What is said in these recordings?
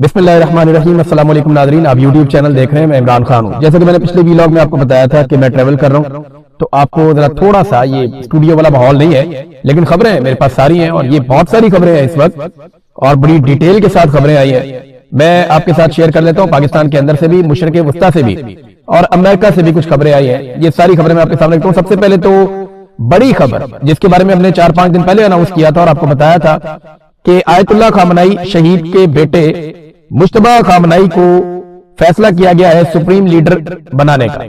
बिस्मिल्लाहिर्रहमानिर्रहीम। अस्सलाम वालेकुम नाज़रीन, आप यूट्यूब चैनल देख रहे हैं। मैं इमरान खान हूँ। जैसे कि मैंने पिछले व्लॉग में आपको बताया था कि मैं ट्रैवल कर रहा हूँ, तो आपको जरा थोड़ा सा ये स्टूडियो वाला माहौल नहीं है, लेकिन खबरें मेरे पास सारी हैं और ये बहुत सारी खबरें हैं इस वक्त और बड़ी डिटेल के साथ खबरें आई हैं। मैं आपके साथ शेयर कर लेता हूँ, पाकिस्तान के अंदर से भी, मशरिक़ वस्ता से भी और अमेरिका से भी कुछ खबरें आई हैं। ये सारी खबरें मैं आपके सामने रखता हूँ। सबसे पहले तो बड़ी खबर जिसके बारे में हमने 4-5 दिन पहले अनाउंस किया था और आपको बताया था कि आयतुल्लाह खामनाई शहीद के बेटे मुश्तबा खामनाई को फैसला किया गया है सुप्रीम लीडर बनाने का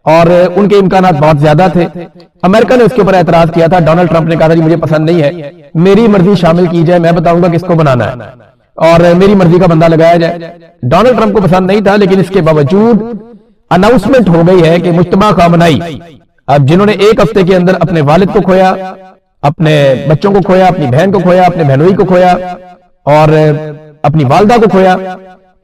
और उनके इम्कानात बहुत ज्यादा थे। अमेरिका ने उसके ऊपर एतराज किया था। डोनाल्ड ट्रंप ने कहा था जी मुझे पसंद नहीं है, मेरी मर्जी शामिल की जाए, मैं बताऊंगा किसको बनाना है और मेरी मर्जी का बंदा लगाया जाए। डोनाल्ड ट्रंप को पसंद नहीं था, लेकिन इसके बावजूद अनाउंसमेंट हो गई है कि मुश्तबा खामनाई, अब जिन्होंने एक हफ्ते के अंदर अपने वालिद को खोया, अपने बच्चों को खोया, अपनी बहन को खोया, अपने बहनोई को खोया और अपनी वालदा को खोया,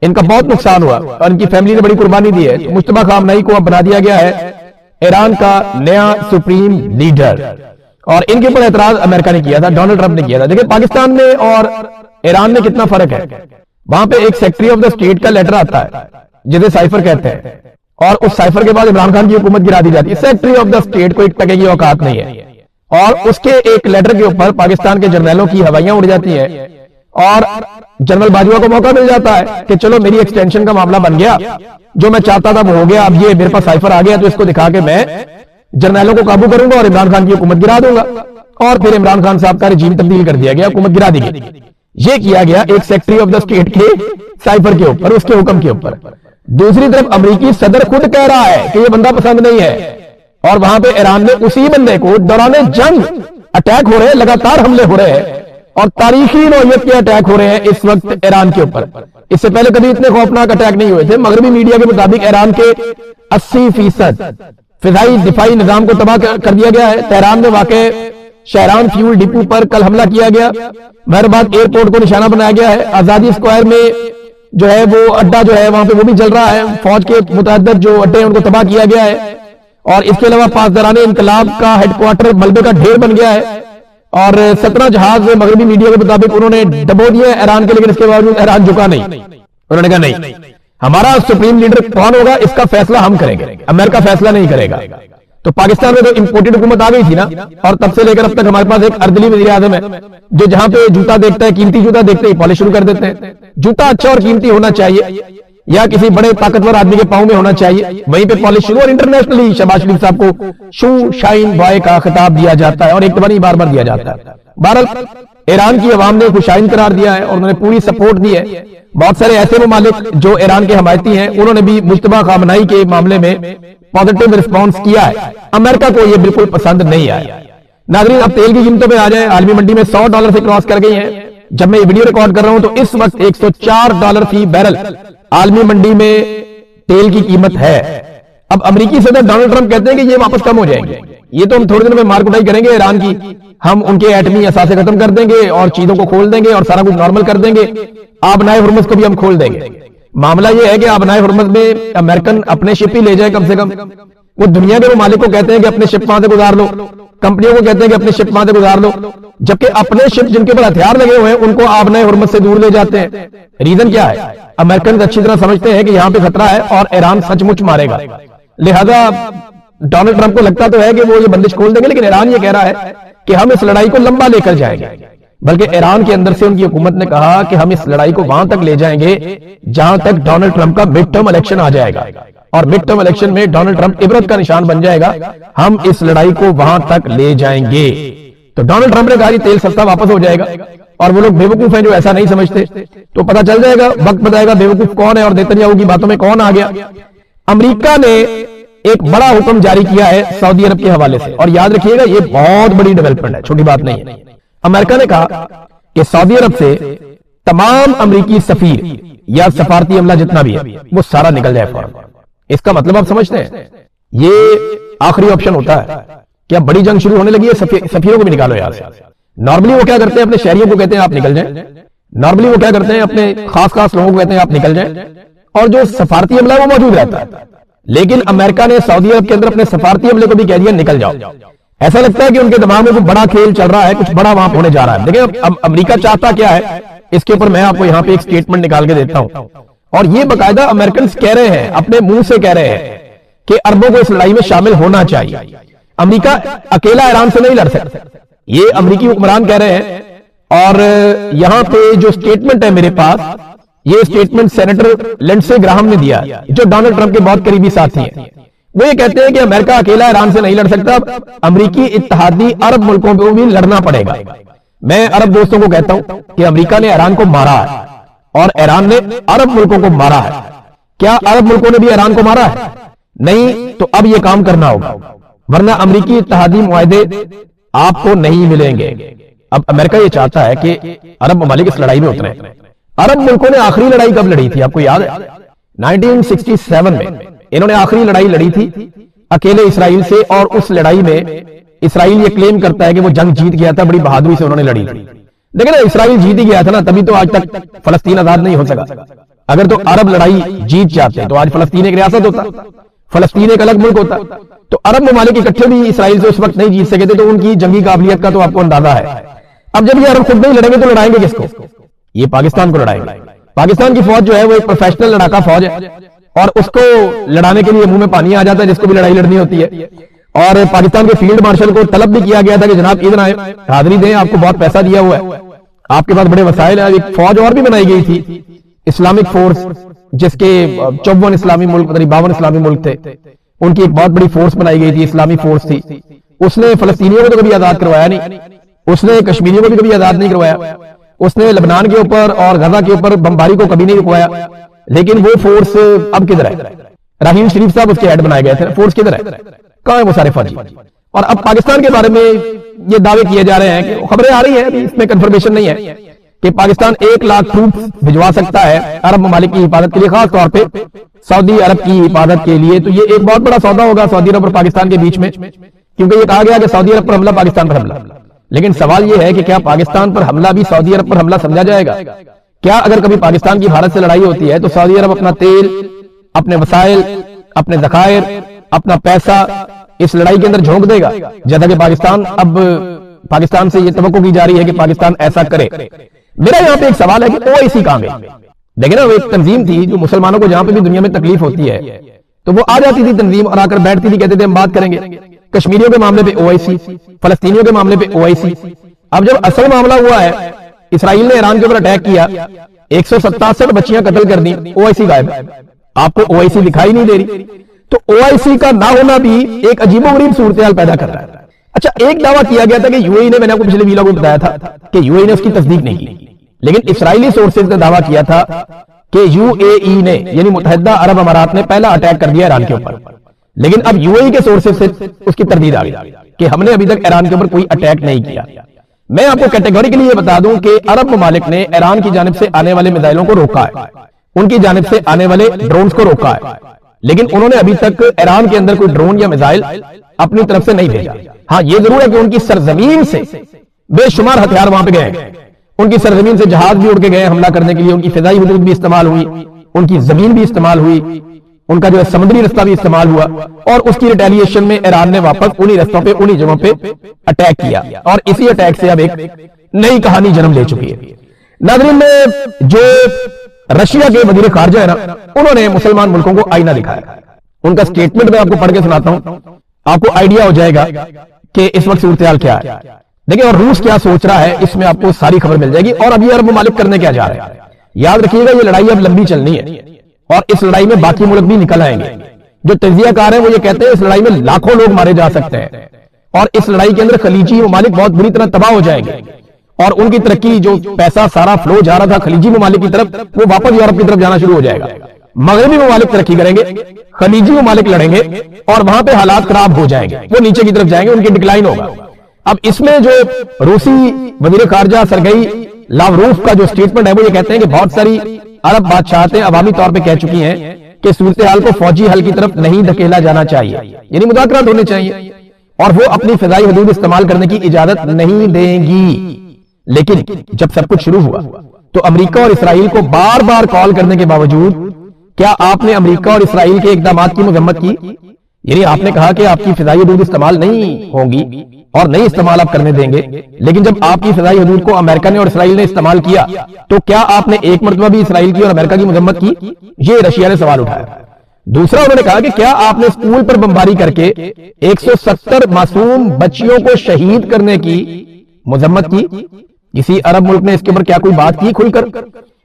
इनका बहुत नुकसान हुआ और इनकी फैमिली ने बड़ी कुर्बानी दी है। तो मुश्तबा खामनाई को अब बना दिया गया है ईरान का नया सुप्रीम लीडर और इनके ऊपर एतराज अमेरिका ने किया था, डोनाल्ड ट्रंप ने किया था। देखिए पाकिस्तान में और ईरान में कितना फर्क है। वहां पे एक सेक्रेटरी ऑफ द स्टेट का लेटर आता है जिसे साइफर कहते हैं और उस साइफर के बाद इमरान खान की हुकूमत गिरा दी जाती है। सेक्रेटरी ऑफ द स्टेट को एक टके की औकात नहीं है और उसके एक लेटर के ऊपर पाकिस्तान के जर्नैलों की हवाइयां उड़ जाती हैं और जनरल बाजवा को मौका मिल जाता है कि चलो मेरी एक्सटेंशन का मामला बन गया, जो मैं चाहता था वो हो गया, अब ये मेरे पास साइफर आ गया तो इसको दिखा के मैं जर्नैलों को काबू करूंगा और इमरान खान की हुकूमत गिरा दूंगा। और फिर इमरान खान साहब का रिजीम तब्दील कर दिया गया, हुकूमत गिरा दी गई। ये किया गया एक सेक्रेटरी ऑफ द स्टेट के साइफर के ऊपर, उसके हुक्म के ऊपर। दूसरी तरफ अमेरिकी सदर खुद कह रहा है कि यह बंदा पसंद नहीं है और वहां पे ईरान ने उसी बंदे को दौरान जंग अटैक हो रहे हैं, लगातार हमले हो रहे हैं और तारीखी नौयत के अटैक हो रहे हैं इस वक्त ईरान के ऊपर। इससे पहले कभी इतने खौफनाक अटैक नहीं हुए थे। मगरबी मीडिया के मुताबिक ईरान के 80% फिजाई दिफाई निजाम को तबाह कर दिया गया है। तेहरान में वाक़ शहरान फ्यूल डिपो पर कल हमला किया गया, महरबाद एयरपोर्ट को निशाना बनाया गया है। आजादी स्क्वायर में जो है वो अड्डा जो है वहां पे वो भी जल रहा है। फौज के मुतअद्दिद जो अड्डे हैं उनको तबाह किया गया है और इसके अलावा पासदाराने इनकलाब का हेडक्वार्टर मलबे का ढेर बन गया है और 17 जहाज मगरबी मीडिया के मुताबिक उन्होंने डबो दिए ईरान के, लेकिन इसके बावजूद ईरान झुका नहीं। उन्होंने कहा नहीं, हमारा सुप्रीम लीडर कौन होगा इसका फैसला हम करेंगे, अमेरिका फैसला नहीं करेगा। तो पाकिस्तान में तो इंपोर्टेड हुकूमत आ गई थी ना और तब से लेकर अब तक हमारे पास एक अर्दली वज़ीर आज़म है जो जहां पे जूता देखता है, कीमती जूता देखते ही पॉलिश शुरू कर देते हैं। जूता अच्छा और कीमती होना चाहिए या किसी बड़े ताकतवर आदमी के पांव में होना चाहिए, वहीं पे पॉलिश शुरू। और इंटरनेशनली शहबाज शरीफ साहब को शू शाइन बॉय का खिताब दिया जाता है और एक बार नहीं बार-बार दिया जाता है। बहरहाल ईरान की अवाम ने खुशाइन करार दिया है और उन्होंने पूरी सपोर्ट दी है। बहुत सारे ऐसे ममालिक जो ईरान के हमायती हैं उन्होंने भी मुश्तबा खामनाई के मामले में पॉजिटिव रिस्पॉन्स किया है। अमेरिका को यह बिल्कुल पसंद नहीं आया। नाज़रीन, अब तेल की कीमतों में आ जाए। आलमी मंडी में $100 से क्रॉस कर गई है। जब मैं ये वीडियो रिकॉर्ड कर रहा हूं तो इस वक्त $104 फी बैरल आलमी मंडी में तेल की कीमत है। अब अमेरिकी सदर डोनाल्ड ट्रंप कहते हैं कि ये वापस कम हो जाएंगे, ये तो हम थोड़े दिन में मार कुटाई करेंगे ईरान की, हम उनके एटमी असासे खत्म कर देंगे और चीजों को खोल देंगे और सारा कुछ नॉर्मल कर देंगे, आबनाए हुर्मुज़ को भी हम खोल देंगे। मामला यह है कि आबनाए हुर्मुज़ में अमेरिकन अपने शिप ही ले जाए कम से कम। वो दुनिया के मालिक को कहते हैं कि अपने शिप वहां से गुजार लो, कंपनियों को कहते हैं कि अपने शिप वहां से गुजार लो, जबकि अपने शिप जिनके ऊपर हथियार लगे हुए हैं उनको आबनाए हुर्मुज़ से दूर ले जाते हैं। रीजन क्या है? अमेरिकन अच्छी तरह समझते हैं कि यहां पे खतरा है और ईरान सचमुच मारेगा। लिहाजा डोनाल्ड ट्रंप को लगता तो है कि वो ये बंदिश खोल देंगे, लेकिन ईरान ये कह रहा है कि हम इस लड़ाई को लंबा लेकर जाएंगे। बल्कि ईरान के अंदर से उनकी हुकूमत ने कहा कि हम इस लड़ाई को वहां तक ले जाएंगे जहां तक डोनाल्ड ट्रंप का मिड टर्म इलेक्शन आ जाएगा और मिड टर्म इलेक्शन में डोनाल्ड ट्रंप इबरत का निशान बन जाएगा। हम इस लड़ाई को वहां तक ले जाएंगे। तो डोनाल्ड ट्रंप ने कहा तेल सस्ता वापस हो जाएगा और वो लोग बेवकूफ हैं जो ऐसा नहीं समझते। तो पता चल जाएगा, वक्त बताएगा बेवकूफ कौन है और नेतन्याहू की बातों में कौन आ गया। अमेरिका ने एक बड़ा हुक्म जारी किया है सऊदी अरब के हवाले से और याद रखिएगा ये बहुत बड़ी डेवलपमेंट है, छोटी बात नहीं है। अमेरिका ने कहा कि सऊदी अरब से तमाम अमेरिकी सफीर या सफारती अमला जितना भी है वो सारा निकल जाए फौरन। इसका मतलब आप समझते हैं ये आखिरी ऑप्शन होता है कि अब बड़ी जंग शुरू होने लगी है, सफीरों को भी निकालो यहां से। नॉर्मली वो क्या करते हैं, अपने शहरियों को कहते हैं आप निकल जाएं। नॉर्मली वो क्या करते हैं, अपने खास खास लोगों को कहते हैं आप निकल जाएं और जो सफारती अमला वो मौजूद रहता है। लेकिन अमेरिका ने सऊदी अरब के अंदर अपने सफारती अमले को भी कह दिया निकल जाओ। ऐसा लगता है कि उनके दिमाग में कुछ बड़ा खेल चल रहा है, कुछ बड़ा वहां होने जा रहा है। देखिए अब अमेरिका चाहता क्या है इसके ऊपर मैं आपको यहां पे एक स्टेटमेंट निकाल के देता हूं, और ये बकायदा अमेरिकन कह रहे हैं, अपने मुंह से कह रहे हैं कि अरबों को इस लड़ाई में शामिल होना चाहिए। अमेरिका अकेला ईरान से नहीं लड़ सकता, ये अमेरिकी हुक्मरान कह रहे हैं। और यहां पे जो स्टेटमेंट है मेरे पास, ये स्टेटमेंट सेनेटर लिंडसे ग्राहम ने दिया, जो डोनाल्ड ट्रंप के बहुत करीबी साथी हैं। वो ये कहते हैं कि अमेरिका अकेला ईरान से नहीं लड़ सकता, अमेरिकी इत्तेहादी अरब मुल्कों को भी लड़ना पड़ेगा। मैं अरब दोस्तों को कहता हूं कि अमेरिका ने ईरान को मारा है और ईरान ने अरब मुल्कों को मारा है। क्या अरब मुल्कों ने भी ईरान को मारा है? नहीं। तो अब यह काम करना होगा, वरना अमेरिकी इत्तेहादी मुआहदे आपको नहीं मिलेंगे। अब अमेरिका यह चाहता है कि अरब ममालिक इस लड़ाई में उतरे। अरब मुल्कों ने आखिरी लड़ाई कब लड़ी थी, आपको याद है? 1967 में इन्होंने आखिरी लड़ाई लड़ी थी अकेले इसराइल से, और उस लड़ाई में इसराइल ये क्लेम करता है कि वो जंग जीत गया था, बड़ी बहादुरी से उन्होंने लड़ी थी। लेकिन इसराइल जीत ही गया था ना, तभी तो आज तक फलस्तीन आजाद नहीं हो सका। अगर तो अरब लड़ाई जीत जाते तो आज फलस्तीन एक रियासत होता, फलस्तीन एक अलग मुल्क होता। तो अरब ममालिक इकट्ठे भी इसराइल से उस वक्त नहीं जीत सके थे, तो उनकी जंगी काबिलियत का तो आपको अंदाजा है। अब जब ये अरब खुद नहीं लड़ेंगे तो लड़ाएंगे किसको? ये पाकिस्तान को लड़ाएंगे। पाकिस्तान की फौज जो है वो एक प्रोफेशनल लड़ाका फौज है, और उसको लड़ाने के लिए मुंह में पानी आ जाता है जिसको भी लड़ाई लड़नी होती है। और पाकिस्तान के फील्ड मार्शल को तलब भी किया गया था कि जनाब इधर आए, हाजिरी दें, आपको बहुत पैसा दिया हुआ है, आपके पास बड़े वसाइल हैं। एक फौज और भी बनाई गई थी, इस्लामिक फोर्स, जिसके 54 इस्लामी मुल्क, 52 इस्लामी मुल्क थे, उनकी एक बहुत बड़ी फोर्स बनाई गई थी, इस्लामी फोर्स थी। उसने फलस्तीनियों को तो कभी आजाद करवाया नहीं, उसने कश्मीरियों को भी कभी आजाद नहीं करवाया, उसने लेबनान के ऊपर और गजा के ऊपर बमबारी को कभी नहीं रुकवाया। लेकिन वो फोर्स अब किधर है? राहील शरीफ साहब उसके हेड बनाए गए थे, फोर्स किधर है? कहां है वो सारे फौजी? और अब पाकिस्तान के बारे में ये दावे किए जा रहे हैं कि खबरें आ रही है, इसमें कंफर्मेशन नहीं है, कि पाकिस्तान 1 लाख ट्रूप्स भिजवा सकता है अरब ममालिक की हिफाजत के लिए, खास तौर पे सऊदी अरब की हिफाजत के लिए। तो ये एक बहुत बड़ा सौदा होगा सऊदी अरब और पाकिस्तान के बीच में, क्योंकि ये कहा गया कि सऊदी अरब पर हमला, पाकिस्तान पर हमला। लेकिन सवाल यह है कि क्या पाकिस्तान पर हमला भी सऊदी अरब पर हमला समझा जाएगा? क्या अगर कभी पाकिस्तान की भारत से लड़ाई होती है तो सऊदी अरब अपना तेल, अपने वसाइल, अपने जखायर, अपना पैसा इस लड़ाई के अंदर झोंक देगा? जैसा कि पाकिस्तान से यह तवक्को की जा रही है कि पाकिस्तान ऐसा करे। मेरा यहां पे एक सवाल है कि ओआईसी कहां गई? देखिए ना, वो एक तंजीम थी जो मुसलमानों को जहां पे भी दुनिया में तकलीफ होती है तो वो आ जाती थी तंजीम और आकर बैठती थी, कहते थे हम बात करेंगे। कश्मीरियों के मामले पे ओआईसी, फलस्तीनियों के मामले पे ओआईसी। अब जब असल मामला हुआ है, इसराइल ने ईरान के ऊपर अटैक किया, 167 बच्चियां कत्ल कर दी, ओआईसी गायब है। आपको ओआईसी दिखाई नहीं दे रही। तो ओआईसी का ना होना भी एक अजीबोगरीब सूरत पैदा कर रहा है। अच्छा, एक दावा किया गया था कि यूएई ने, मैंने आपको पिछले वीडियो में बताया था कि यूएई ने उसकी तस्दीक नहीं की, लेकिन इसराइली सोर्सेज ने दावा किया था कि यूएई ने, यानी मुत्तहिदा अरब अमारात ने पहला अटैक कर दिया ईरान के ऊपर। लेकिन अब यूएई के सोर्सेज से उसकी तरदीद आ गई कि हमने अभी तक ईरान के ऊपर कोई अटैक नहीं किया। मैं आपको कैटेगोरिकली ये बता दूं कि अरब ममालिक ने ईरान की जानिब से आने वाले मिसाइलों को रोका है, उनकी जानिब से आने वाले ड्रोन्स को रोका है, लेकिन उन्होंने अभी तक ईरान के अंदर कोई ड्रोन या मिसाइल अपनी तरफ से नहीं भेजा। हाँ, ये जरूर है कि उनकी सरजमीन से बेशुमार हथियार वहां पे गए, उनकी सरजमीन से जहाज भी उड़ के गए हमला करने के लिए, उनकी फिजाई हदूद भी इस्तेमाल हुई, उनकी जमीन भी इस्तेमाल हुई, उनका जो है समुद्री रास्ता भी इस्तेमाल हुआ, और उसकी रिटेलिएशन में ईरान ने वापस उन्हीं रास्तों पे, उन्हीं जगहों पे अटैक किया, और इसी अटैक से अब एक नई कहानी जन्म ले चुकी है। नाज़रीन, में जो रशिया के वजीर खारजा है ना, उन्होंने मुसलमान मुल्कों को आईना दिखाया। उनका स्टेटमेंट मैं आपको पढ़ के सुनाता हूं, आपको आइडिया हो जाएगा कि इस वक्त सूरत क्या है। देखिए, और रूस क्या सोच रहा है, इसमें आपको सारी खबर मिल जाएगी। और अब ये अरब ममालिक करने क्या जा रहे हैं, याद रखिएगा, ये लड़ाई अब लंबी चलनी है, और इस लड़ाई में बाकी मुल्क भी निकल आएंगे। जो तजियाकार हैं वो ये कहते हैं इस लड़ाई में लाखों लोग मारे जा सकते हैं, और इस लड़ाई के अंदर खलीजी ममालिक बहुत बुरी तरह तबाह हो जाएंगे, और उनकी तरक्की, जो पैसा सारा फ्लो जा रहा था खलीजी ममालिक की तरफ, वो वापस यूरोप की तरफ जाना शुरू हो जाएगा। मगरबी ममालिक तरक्की करेंगे, खलीजी ममालिक लड़ेंगे, और वहां पे हालात खराब हो जाएंगे, वो नीचे की तरफ जाएंगे, उनकी डिक्लाइन होगा। अब इसमें जो रूसी वजीर खारजा सरगई लावरोफ का जो स्टेटमेंट है, वो ये कहते हैं कि बहुत सारी अरब बादशाहतें अवामी तौर पे कह चुकी हैं कि सूरत हाल को फौजी हल की तरफ नहीं धकेला जाना चाहिए, यानी मुज़ाकरात होने चाहिए, और वो अपनी फिजाई हदूद इस्तेमाल करने की इजाजत नहीं देंगी। लेकिन जब सब कुछ शुरू हुआ तो अमेरिका और इसराइल को बार बार कॉल करने के बावजूद क्या आपने अमेरिका और इसराइल के इकदामात की मजम्मत की? यानी आपने कहा कि आपकी फिजाई हदूद इस्तेमाल नहीं होंगी, और नहीं इस्तेमाल आप करने देंगे। लेकिन जब आपकी फिजाई हदूद को अमेरिका ने और इसराइल ने इस्तेमाल किया तो क्या आपने एक मरतबा भी इसराइल की और अमेरिका की मजम्मत की? ये रशिया ने सवाल उठाया। दूसरा उन्होंने कहा कि क्या आपने स्कूल पर बमबारी करके 170 मासूम बच्चियों को शहीद करने की मजम्मत की? किसी अरब मुल्क ने इसके ऊपर क्या कोई बात की खुलकर?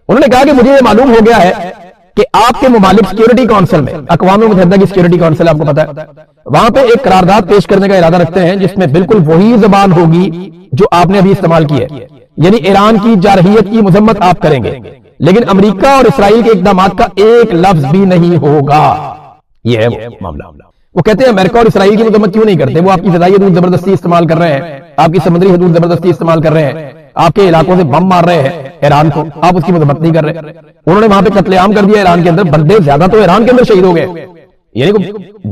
उन्होंने कहा कि मुझे ये मालूम हो गया है कि आपके मुमालिक सिक्योरिटी काउंसिल में, अक़वाम मुत्तहिदा की सिक्योरिटी काउंसिल आपको पता है, वहां पे एक करारदाद पेश करने का इरादा रखते हैं जिसमें बिल्कुल वही जबान होगी जो आपने अभी इस्तेमाल की है, यानी ईरान की जारहियत की मजम्मत आप करेंगे, लेकिन अमेरिका और इसराइल के इक़दाम का एक लफ्ज भी नहीं होगा। यह है वो मामला। वो कहते हैं अमेरिका और इसराइल की मजम्मत क्यों नहीं करते? वो आपकी फिजाई हदूद जबरदस्ती इस्तेमाल कर रहे हैं, आपकी समुद्री हदूद जबरदस्ती इस्तेमाल कर रहे हैं, आपके इलाकों से बम मार रहे हैं ईरान को, आप उसकी मजम्मत नहीं कर रहे। उन्होंने वहां पे कत्लेआम कर दिया ईरान के अंदर, बंदे ज्यादा तो ईरान के अंदर शहीद हो गए, यानी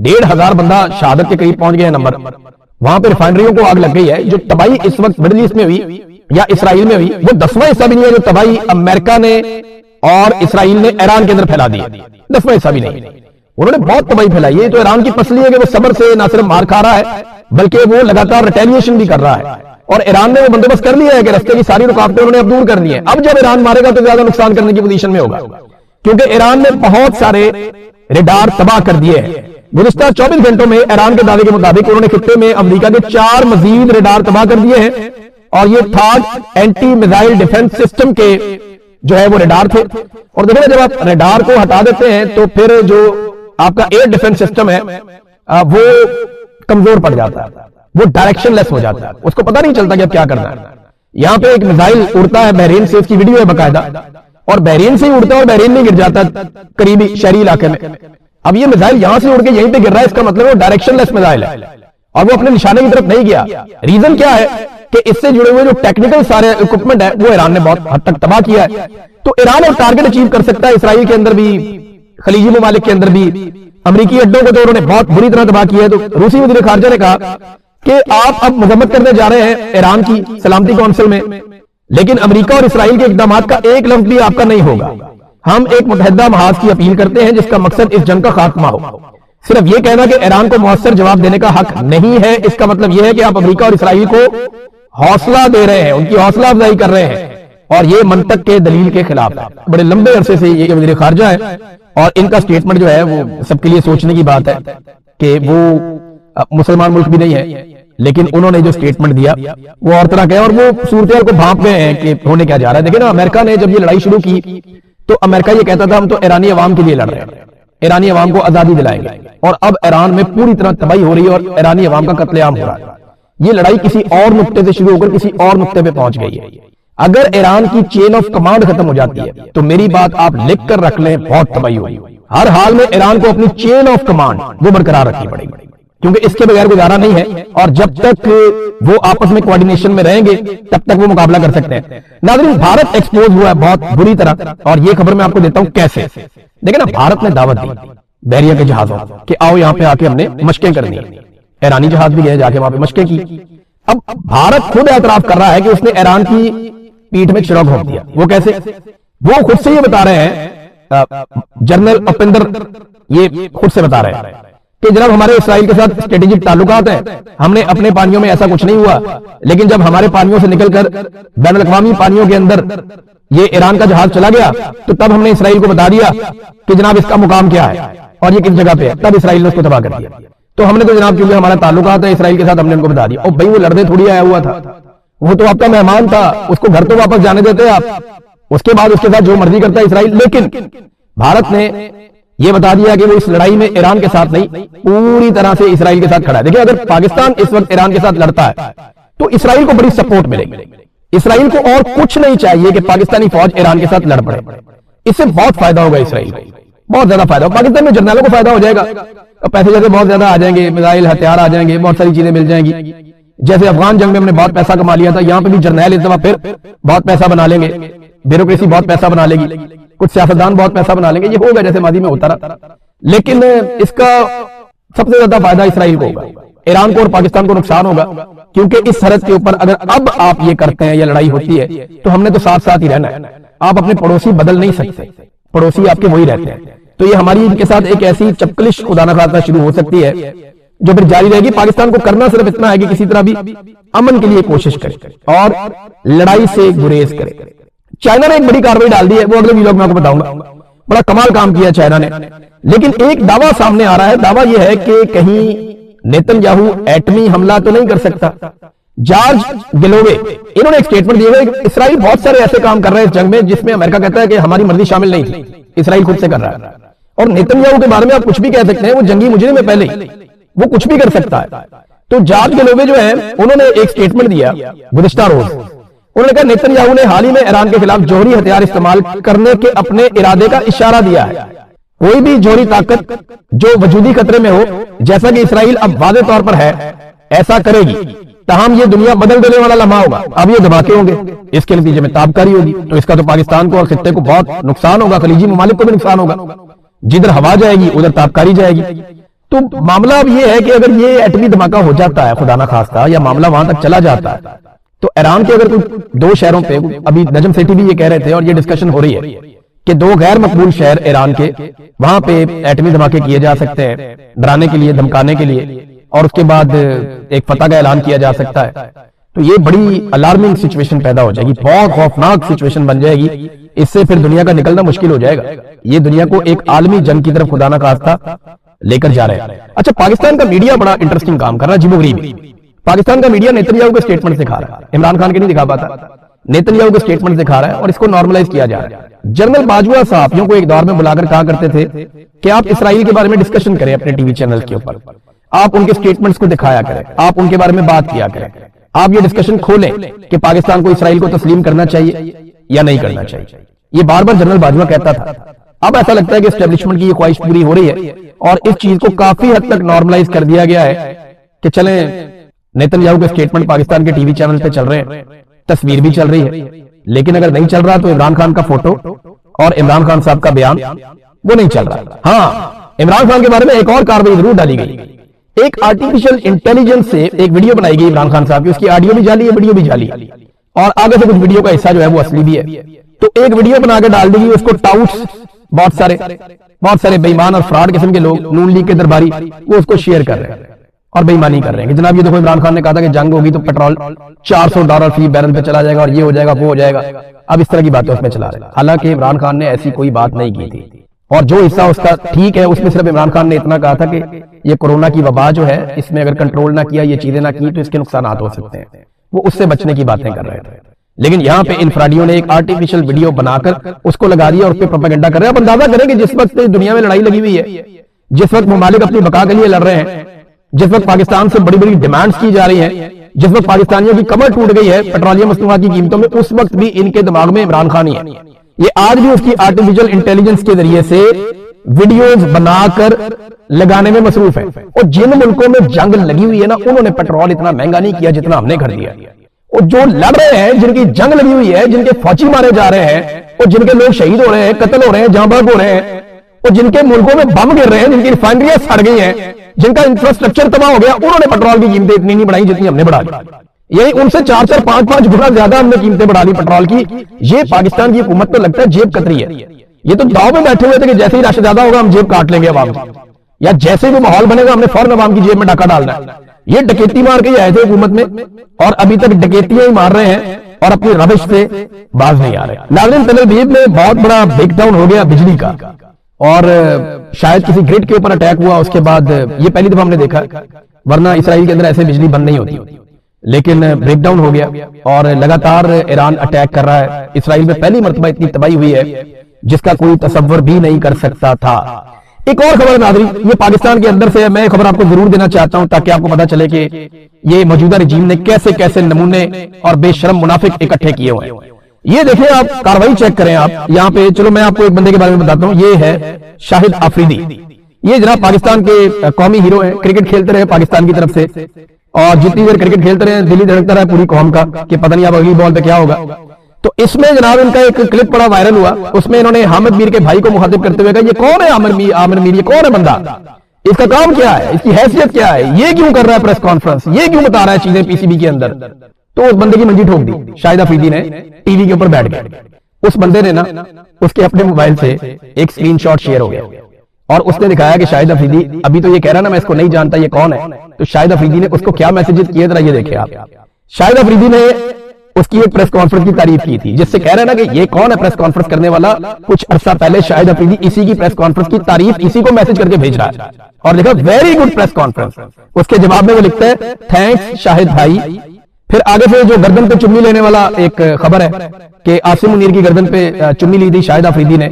1,500 बंदा शहादत के करीब पहुंच गए नंबर। वहां पे रिफाइनरियों को आग लग गई है। जो तबाही इस वक्त मिडिल ईस्ट में हुई या इसराइल में हुई, वो 10वां हिस्सा भी नहीं है जो तबाही अमेरिका ने और इसराइल ने ईरान के अंदर फैला दी, 10वां हिस्सा भी नहीं। उन्होंने बहुत तबाही फैलाई है। तो ईरान की पसली है कि वो सब्र से ना सिर्फ मार खा रहा है बल्कि वो लगातार रिटेलिएशन भी कर रहा है, और ईरान ने वो बंदोबस्त कर लिया है कि रास्ते की सारी रुकावटें उन्होंने अब दूर कर ली है। अब जब ईरान मारेगा तो ज्यादा नुकसान करने की पोजीशन में होगा, क्योंकि ईरान ने बहुत सारे रेडार तबाह कर दिए हैं। गुज़िश्ता 24 घंटों में ईरान के दावे के मुताबिक उन्होंने खित्ते में अमेरिका के 4 मजीद रेडार तबाह कर दिए हैं, और ये third anti missile defence system के जो है वो रेडार थे। और देखिए जब आप रेडार को हटा देते हैं तो फिर जो आपका एयर डिफेंस सिस्टम है वो कमजोर पड़ जाता है, वो डायरेक्शन लेस हो जाता है, उसको पता नहीं चलता कि अब क्या करना है। यहां पे एक मिसाइल उड़ता है बहरीन से, उसकी वीडियो है बाकायदा, और बहरीन से ही उड़ता है और बहरीन में गिर जाता है करीबी शहरी इलाके में। अब ये मिसाइल यहां से उड़ के यहीं पे गिर रहा है, इसका मतलब वो डायरेक्शन लेस मिसाइल है और वो अपने निशाने की तरफ नहीं गया। रीजन क्या है कि इससे जुड़े हुए जो टेक्निकल सारे इक्विपमेंट है वो ईरान ने बहुत हद तक तबाह किया है। तो ईरान और टारगेट अचीव कर सकता है, इसराइल के अंदर भी, खलीजी ममालिक के अंदर भी। अमरीकी अड्डों को तो उन्होंने बहुत बुरी तरह तबाह किया है। तो रूसी वज़ीर खारजा ने कहा कि आप अब मजम्मत करने जा रहे हैं ईरान की सलामती काउंसिल में, लेकिन अमेरिका और इसराइल के इक़दाम का एक लफ्ज भी आपका नहीं होगा। हम एक मुत्तहिदा महाज की अपील करते हैं जिसका मकसद इस जंग का खात्मा हो। सिर्फ ये कहना कि ईरान को मुअस्सर जवाब देने का हक नहीं है, इसका मतलब यह है कि आप अमेरिका और इसराइल को हौसला दे रहे हैं, उनकी हौसला अफजाई कर रहे हैं, और ये मंतक के दलील के खिलाफ है। बड़े लंबे अरसे से ये वज़ीर खारजा है और इनका स्टेटमेंट जो है वो सबके लिए सोचने की बात है कि वो मुसलमान मुल्क भी नहीं है, लेकिन उन्होंने जो स्टेटमेंट दिया वो और तरह का है और वो सूरत को भांप गए हैं कि होने क्या जा रहा है। देखिए ना, अमेरिका ने जब ये लड़ाई शुरू की तो अमेरिका ये कहता था हम तो ईरानी अवाम के लिए लड़ रहे हैं, ईरानी अवाम को आजादी दिलाएंगे, और अब ईरान में पूरी तरह तबाही हो रही है और ईरानी अवाम का कत्लेआम हो रहा है। ये लड़ाई किसी और नुक्ते से शुरू होकर किसी और नुक्ते पे पहुंच गई है। अगर ईरान की चेन ऑफ कमांड खत्म हो जाती है तो मेरी बात आप लिख कर रख लें, बहुत तबाही होगी। हर हाल में ईरान को अपनी चेन ऑफ कमांड वो बरकरार रखनी पड़ेगी, क्योंकि इसके बगैर गुजारा नहीं है, और जब तक वो आपस में कोऑर्डिनेशन में रहेंगे तब तक वो मुकाबला कर सकते हैं। नाज़रीन, भारत एक्सपोज हुआ है बहुत बुरी तरह, और ये खबर मैं आपको देता हूं कैसे। देखिए ना, भारत ने दावत दी बहरिया के जहाजों कि आओ यहां पे आके हमने मशकें करनी है। ईरानी जहाज भी गए, जाके वहां पे मशकें की। अब भारत खुद एतराफ कर रहा है कि उसने ईरान की पीठ में चिराग घोंप दिया। वो कैसे? वो खुद से ये बता रहे हैं, जनरल उपेंद्र ये खुद से बता रहे हैं कि जनाब हमारे इसराइल के साथ स्ट्रेटेजिक ताल्लुकात हैं, हमने अपने पानियों में ऐसा कुछ नहीं हुआ, लेकिन जब हमारे पानियों से निकलकर बैनुल अक़वामी पानियों के अंदर ये ईरान का जहाज चला गया तो तब हमने इसराइल को बता दिया कि जनाब इसका मुकाम क्या है और ये किस जगह पे है, तब इसराइल ने उसको तबाह कर दिया। तो हमने तो जनाब क्योंकि हमारा ताल्लुकात है इसराइल के साथ, हमने उनको बता दिया। और भाई वो लड़ने थोड़ी आया हुआ था, वो तो आपका मेहमान था, उसको घर तो वापस जाने देते आप, उसके बाद उसके साथ जो मर्जी करता है इसराइल। लेकिन भारत ने यह बता दिया कि वो इस लड़ाई में ईरान के साथ नहीं, पूरी तरह से इसराइल के साथ खड़ा है। देखिए, अगर पाकिस्तान इस वक्त ईरान के साथ लड़ता है तो इसराइल को बड़ी सपोर्ट मिलेगी। इसराइल को और कुछ नहीं चाहिए कि पाकिस्तानी फौज ईरान के साथ लड़ पड़े, इससे बहुत फायदा होगा इसराइल को, बहुत ज्यादा फायदा होगा। पाकिस्तान में जर्नलों को फायदा हो जाएगा, पैसे जैसे बहुत ज्यादा आ जाएंगे, मिसाइल हथियार आ जाएंगे, बहुत सारी चीजें मिल जाएंगी। जैसे अफगान जंग में हमने बहुत पैसा कमा लिया था, यहां पे भी जर्नैल इस दफा फिर बहुत पैसा बना लेंगे, ब्यूरोक्रेसी बहुत पैसा बना लेगी, कुछ सियासतदान बहुत पैसा बना लेंगे। ये होगा जैसे माजी में होता रहा, लेकिन इसका सबसे ज्यादा फायदा इसराइल को होगा। ईरान को और पाकिस्तान को नुकसान होगा, क्योंकि इस सरहद के ऊपर अगर अब आप ये करते हैं या लड़ाई होती है तो हमने तो साथ साथ ही रहना है। आप अपने पड़ोसी बदल नहीं सकते, पड़ोसी आपके वही रहते हैं। तो ये हमारी इनके साथ एक ऐसी चपकलिश खुदा न खास्ता शुरू हो सकती है जो फिर जारी रहेगी। पाकिस्तान को करना सिर्फ इतना है कि किसी तरह भी अमन के लिए कोशिश करे और लड़ाई से गुरेज करे। चाइना ने एक बड़ी कार्रवाई डाल दी है, वो अगले वीडियो में आपको बताऊंगा। बड़ा कमाल काम किया चाइना ने, लेकिन एक दावा सामने आ रहा है। दावा यह है कि कहीं नेतन्याहू एटमी हमला तो नहीं कर सकता। जॉर्ज गिलोवे इन्होंने एक स्टेटमेंट दिया है कि इसराइल बहुत सारे ऐसे काम कर रहा है इस जंग में जिसमें अमेरिका कहता है कि हमारी मर्जी शामिल नहीं थी, इसराइल खुद से कर रहा है। और नेतन्याहू के बारे में आप कुछ भी कह सकते हैं, वो जंगी मुजरिम में पहले ही, वो कुछ भी कर सकता है। तो जॉर्ज गिलोवे जो है उन्होंने एक स्टेटमेंट दिया गुज़िश्ता रोज। उन्होंने कहा नेतन्याहू ने हाल ही में ईरान के खिलाफ जौहरी हथियार इस्तेमाल करने के अपने इरादे का इशारा दिया है। कोई भी जौहरी ताकत जो वजूदी खतरे में हो, जैसा कि इसराइल अब वादे तौर पर है, ऐसा करेगी, तमाम ये दुनिया बदल देने वाला लम्हा होगा। अब ये धमाके होंगे, इसके नतीजे में ताबकारी होगी, तो इसका तो पाकिस्तान को और खित्ते को बहुत नुकसान होगा, खलीजी ममालिक को भी नुकसान होगा। जिधर हवा जाएगी उधर ताबकारी जाएगी। तो मामला अब ये है कि अगर ये एटमी धमाका हो जाता है खुदा ना खास्ता, या मामला वहां तक चला जाता है, तो ईरान के अगर कोई दो शहरों पे, अभी नजम सेठी भी ये कह रहे थे और ये डिस्कशन हो रही है कि दो गैर मकबूल शहर ईरान के, वहां पे एटमी धमाके किए जा सकते हैं डराने के लिए, धमकाने के लिए, और उसके बाद एक फतह का ऐलान किया जा सकता है। तो ये बड़ी अलार्मिंग सिचुएशन पैदा हो जाएगी, बहुत खौफनाक सिचुएशन बन जाएगी। इससे फिर दुनिया का निकलना मुश्किल हो जाएगा। ये दुनिया को एक आलमी जंग की तरफ खुदा ना खास्ता लेकर जा रहे हैं। अच्छा, पाकिस्तान का मीडिया बड़ा इंटरेस्टिंग काम कर रहा है, अजीबोगरीब। पाकिस्तान का मीडिया नेतन्याहू के स्टेटमेंट दिखा रहा है, इमरान खान के नहीं दिखा पाता, नेतन्याहू के स्टेटमेंट दिखा रहा है और इसको नॉर्मलाइज किया जा रहा है। जनरल बाजवा सहाफियों को एक दौर में बुलाकर कहा करते थे कि आप इसराइल के बारे में डिस्कशन करें अपने टीवी चैनल के ऊपर, आप उनके स्टेटमेंट्स को दिखाया करें, आप उनके बारे में बात किया करें, आप ये डिस्कशन खोलें कि पाकिस्तान को इसराइल को तस्लीम करना चाहिए या नहीं करना चाहिए। ये बार बार जनरल बाजवा कहता था। अब ऐसा लगता है कि एस्टेब्लिशमेंट की ये ख्वाहिश पूरी हो रही है और इस चीज को काफी हद तक नॉर्मलाइज कर दिया गया है कि चलें नेतन्याहू के स्टेटमेंट पाकिस्तान के टीवी चैनल पे चल रहे हैं, तस्वीर भी चल रही है, लेकिन अगर नहीं चल रहा तो इमरान खान का फोटो और इमरान खान साहब का बयान वो नहीं चल रहा। हाँ, इमरान खान के बारे में एक और कार्रवाई जरूर डाली गई। एक आर्टिफिशियल इंटेलिजेंस से एक वीडियो बनाई गई इमरान खान साहब की, उसकी ऑडियो भी जाली है, वीडियो भी जाली है, और आगे से कुछ वीडियो का हिस्सा जो है वो असली भी है। तो एक वीडियो बनाकर डाल दी गई, उसको टाउट्स बहुत सारे बेईमान और फ्रॉड किस्म के लोग, नून लीग के दरबारी, वो उसको शेयर कर रहे हैं और बेईमानी कर रहे हैं कि जनाब ये देखो इमरान खान ने कहा था कि जंग होगी तो पेट्रोल $400 फी बैरल पे चला जाएगा और ये हो जाएगा वो हो जाएगा। अब इस तरह की बातें उसमें चला रहे हैं, हालांकि इमरान खान ने ऐसी कोई बात नहीं की थी। और जो हिस्सा उसका ठीक है, उसमें सिर्फ इमरान खान ने इतना कहा था कि ये कोरोना की वबा जो है, इसमें अगर कंट्रोल ना किया, ये चीजें ना की तो इसके नुकसान हो सकते हैं। वो उससे बचने की बातें कर रहे थे। लेकिन यहाँ पे इंफ्राडियो ने एक आर्टिफिशियल वीडियो बनाकर उसको लगा दिया और उस पर प्रोपेगेंडा कर रहे हैं। अब अंदाजा करें कि जिस वक्त दुनिया में लड़ाई लगी हुई है, जिस वक्त ममालिक अपनी बका के लिए लड़ रहे हैं, जिस वक्त पाकिस्तान से बड़ी बड़ी डिमांड्स की जा रही हैं, जिस वक्त पाकिस्तानियों की कमर टूट गई है पेट्रोलियम मसनूआत की कीमतों में, उस वक्त भी इनके दिमाग में इमरान खान ही है। ये आज भी उसकी आर्टिफिशियल इंटेलिजेंस के जरिए से वीडियोस बनाकर लगाने में मसरूफ है। और जिन मुल्कों में जंग लगी हुई है ना, उन्होंने पेट्रोल इतना महंगा नहीं किया जितना हमने कर दिया। और जो लड़ रहे हैं, जिनकी जंग लगी हुई है, जिनके फौजी मारे जा रहे हैं, और जिनके लोग शहीद हो रहे हैं, कत्ल हो रहे हैं, जांबाज हो रहे हैं, और जिनके मुल्कों में बम गिर रहे हैं, जिनकी रिफाइनरियां सड़ गई हैं, जिनका इंफ्रास्ट्रक्चर तबाह हो गया, उन्होंने पेट्रोल की कीमतें इतनी नहीं बढ़ाई जितनी हमने बढ़ा दी। यही उनसे 4-4, 5-5 गुना ज्यादा हमने कीमतें बढ़ा दी पेट्रोल की। ये पाकिस्तान की हुकूमत तो लगता है जेब कतरी है। ये तो दाव में बैठे हुए थे कि जैसे ही रश ज्यादा होगा हम जेब काट लेंगे अवाम की, या जैसे भी माहौल बनेगा हमने फौरन अवाम की जेब में डाका डालना है। ये डकैती मार के ही आए थे हुकूमत में और अभी तक डकैतियां ही मार रहे हैं और अपनी रविश से बाज नहीं आ रहे। नाज़रीन, तल अवीव में बहुत बड़ा ब्रेकडाउन हो गया बिजली का, और शायद किसी ग्रिड के ऊपर अटैक हुआ। उसके बाद ये पहली दफा हमने देखा, वरना इसराइल के अंदर ऐसे बिजली बंद नहीं होती, लेकिन ब्रेकडाउन हो गया और लगातार ईरान अटैक कर रहा है। इसराइल में पहली मरतबा इतनी तबाही हुई है जिसका कोई तसव्वुर भी नहीं कर सकता था। एक और खबर नाज़रीन, ये पाकिस्तान के अंदर से है, मैं खबर आपको जरूर देना चाहता हूं ताकि आपको पता चले कि ये मौजूदा रजीम ने कैसे कैसे नमूने और बेशरम मुनाफिक इकट्ठे किए हुए हैं। ये देखिए, आप कार्रवाई चेक करें आप यहाँ पे। चलो मैं आपको एक बंदे के बारे में बताता हूँ, ये है शाहिद आफरीदी। ये जनाब पाकिस्तान के कौमी हीरो हैं, क्रिकेट खेलते रहे पाकिस्तान की तरफ से, और जितनी देर क्रिकेट खेलते रहे दिल्ली धड़कता रहा पूरी कौम का कि पता नहीं अब अगली बॉल पे क्या होगा। तो इसमें जनाब इनका एक क्लिप बड़ा वायरल हुआ, उसमें इन्होंने हामिद मीर के भाई को मुखातिब करते हुए कहा, ये कौन है आमिर मीर, ये कौन है बंदा, इसका काम क्या है, इसकी हैसियत क्या है, ये क्यों कर रहा है प्रेस कॉन्फ्रेंस, ये क्यों बता रहा है चीजें पीसीबी के अंदर। तो उस बंदे की मंजी ठोक दी शाहिद आफरीदी ने, टीवी के ऊपर बैठ गया। उस बंदे ने ना उसके अपने मोबाइल से एक स्क्रीनशॉट शेयर हो गया। और उसने दिखाया कि शाहिद अफरीदी, अभी तो ये कह रहा ना मैं इसको नहीं जानता ये कौन है, तो शाहिद अफरीदी ने उसको क्या मैसेजेस किए जरा ये देखिए आप। शाहिद अफरीदी ने उसकी एक प्रेस कॉन्फ्रेंस की तारीफ की थी, जिससे कह रहे हैं ना कि ये कौन है प्रेस कॉन्फ्रेंस करने वाला। कुछ अरसा पहले शाहिद अफरीदी इसी की प्रेस कॉन्फ्रेंस की तारीफ इसी को मैसेज करके भेज रहा है और देखा वेरी गुड प्रेस कॉन्फ्रेंस। उसके जवाब में वो लिखते हैं थैंक्स शाहिद भाई। फिर आगे से जो गर्दन पे चुम्मी लेने वाला एक खबर है कि आसिम मुनीर की गर्दन पे चुम्मी ली थी शाहिद अफरीदी ने,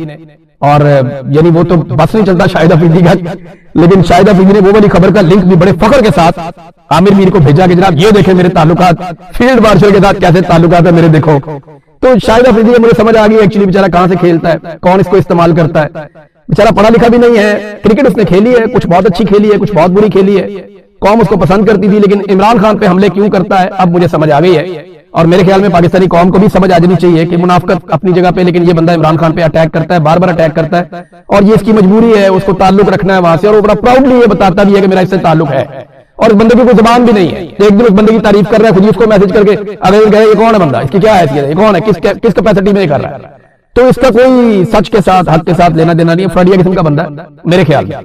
और यानी वो तो बस नहीं चलता शाहिद अफरीदी का, लेकिन शाहिद अफरीदी ने वो वाली खबर का लिंक भी बड़े फख्र के साथ आमिर मीर को भेजा कि जनाब ये देखें मेरे ताल्लुकात फील्ड मार्शल के साथ कैसे ताल्लुकात है मेरे, देखो। तो शाहिद अफरीदी मुझे समझ आ गई एक्चुअली बेचारा कहां से खेलता है, कौन इसको इस्तेमाल करता है। बेचारा पढ़ा लिखा भी नहीं है, क्रिकेट उसने खेली है, कुछ बहुत अच्छी खेली है, कुछ बहुत बुरी खेली है, कौम उसको पसंद करती थी, लेकिन इमरान खान पे हमले क्यों करता है अब मुझे समझ आ गई है। और मेरे ख्याल में पाकिस्तानी कौम को भी समझ आ जानी चाहिए कि मुनाफिकत अपनी जगह पे, लेकिन ये बंदा इमरान खान पे अटैक करता है, बार बार अटैक करता है, और ये इसकी मजबूरी है, उसको ताल्लुक रखना है वहां से, और वो बड़ा प्राउडली ये बताता भी है कि मेरा इससे ताल्लुक है, और बंदे की कोई जुबान भी नहीं है। एक दिन उस बंदे की तारीफ कर रहा है, खुद ही उसको मैसेज करके अगर कहे ये कौन है बंदा, इसकी क्या हैसियत है, ये कौन है, किस कैपेसिटी में कर रहा है, तो इसका कोई सच के साथ हक के साथ लेना देना नहीं है, फ्रॉडिया किस्म का बंदा है मेरे ख्याल में।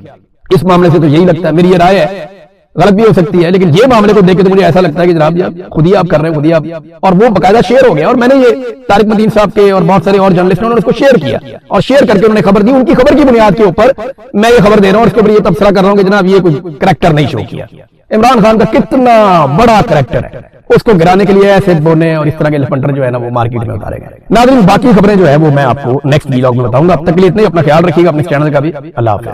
इस मामले से तो यही लगता है, मेरी ये राय है, गलत भी हो सकती है, लेकिन ये मामले को देख के तो मुझे ऐसा लगता है कि जनाब यार खुद ही आप कर रहे हैं, खुद ही आप, और वो बकायदा शेयर हो गया। और मैंने ये तारिक मदीन साहब के और बहुत सारे और जर्नलिस्ट ने उसको शेयर किया, और शेयर करके उन्होंने खबर दी, उनकी खबर की बुनियाद के ऊपर मैं ये खबर दे रहा हूं, उसके ऊपर ये तबसरा कर रहा हूं कि जनाब ये कुछ करैक्टर नहीं शो किया। इमरान खान का कितना बड़ा करैक्टर है, उसको गिराने के लिए ऐसे बोने और इस तरह के लफंडर जो है ना वो मार्केट में उतारे गए। नाज़रीन बाकी खबरें जो है वो मैं आपको नेक्स्ट व्लॉग में बताऊंगा। अब तक के लिए इतना ही, अपना ख्याल रखिएगा, अपने चैनल का भी। अल्लाह हाफ़िज़।